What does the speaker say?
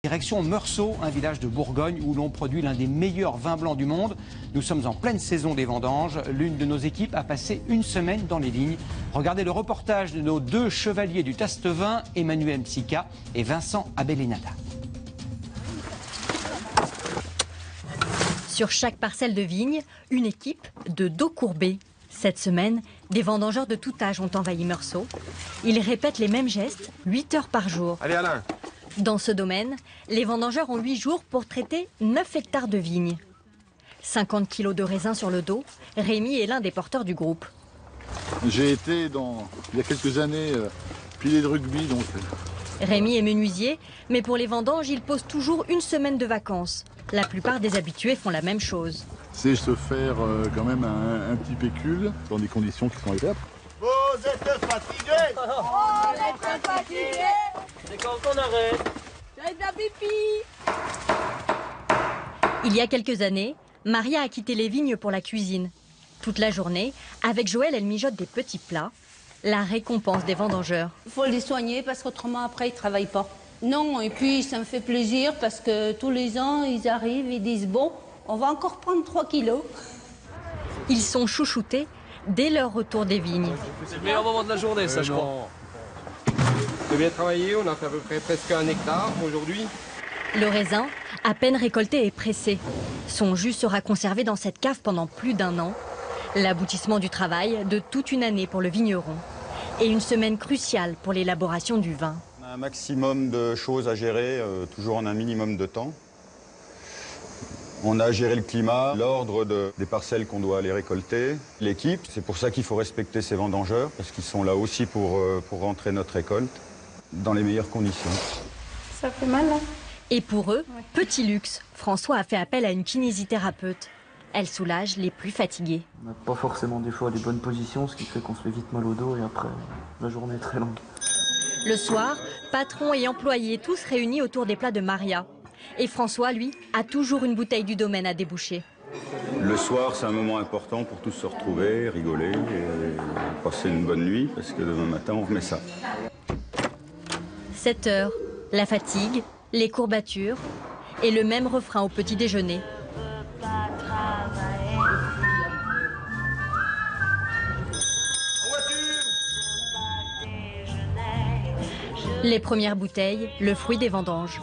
Direction Meursault, un village de Bourgogne où l'on produit l'un des meilleurs vins blancs du monde. Nous sommes en pleine saison des vendanges. L'une de nos équipes a passé une semaine dans les vignes. Regardez le reportage de nos deux chevaliers du Taste-Vin, Emmanuel Msika et Vincent Abelenada. Sur chaque parcelle de vigne, une équipe de dos courbés. Cette semaine, des vendangeurs de tout âge ont envahi Meursault. Ils répètent les mêmes gestes 8 heures par jour. Allez Alain. Dans ce domaine, les vendangeurs ont 8 jours pour traiter 9 hectares de vignes. 50 kilos de raisins sur le dos, Rémi est l'un des porteurs du groupe. J'ai été il y a quelques années pilier de rugby. Rémi est menuisier, mais pour les vendanges, il pose toujours une semaine de vacances. La plupart des habitués font la même chose. C'est se faire quand même un petit pécule dans des conditions qui sont agréables. Vous êtes fatigués? On est très fatigués. C'est quand qu'on arrête? J'ai de la pipi. Il y a quelques années, Maria a quitté les vignes pour la cuisine. Toute la journée, avec Joël, elle mijote des petits plats. La récompense des vendangeurs. Il faut les soigner parce qu'autrement après ils ne travaillent pas. Non, et puis ça me fait plaisir parce que tous les ans ils arrivent, ils disent bon, on va encore prendre 3 kilos. Ils sont chouchoutés dès leur retour des vignes. C'est le meilleur moment de la journée, ça je crois. On a bien travaillé, on a fait à peu près presque 1 hectare aujourd'hui. Le raisin, à peine récolté et pressé. Son jus sera conservé dans cette cave pendant plus d'1 an. L'aboutissement du travail de toute une année pour le vigneron. Et une semaine cruciale pour l'élaboration du vin. On a un maximum de choses à gérer, toujours en un minimum de temps. On a à gérer le climat, l'ordre des parcelles qu'on doit aller récolter, l'équipe. C'est pour ça qu'il faut respecter ces vendangeurs, parce qu'ils sont là aussi pour rentrer notre récolte dans les meilleures conditions. Ça fait mal hein? Et pour eux, petit luxe, François a fait appel à une kinésithérapeute. Elle soulage les plus fatigués. On n'a pas forcément des fois les bonnes positions, ce qui fait qu'on se fait vite mal au dos et après, la journée est très longue. Le soir, patrons et employés tous réunis autour des plats de Maria. Et François, lui, a toujours une bouteille du domaine à déboucher. Le soir, c'est un moment important pour tous se retrouver, rigoler et passer une bonne nuit, parce que demain matin, on remet ça. 7 heures, la fatigue, les courbatures et le même refrain au petit déjeuner. Les premières bouteilles, le fruit des vendanges.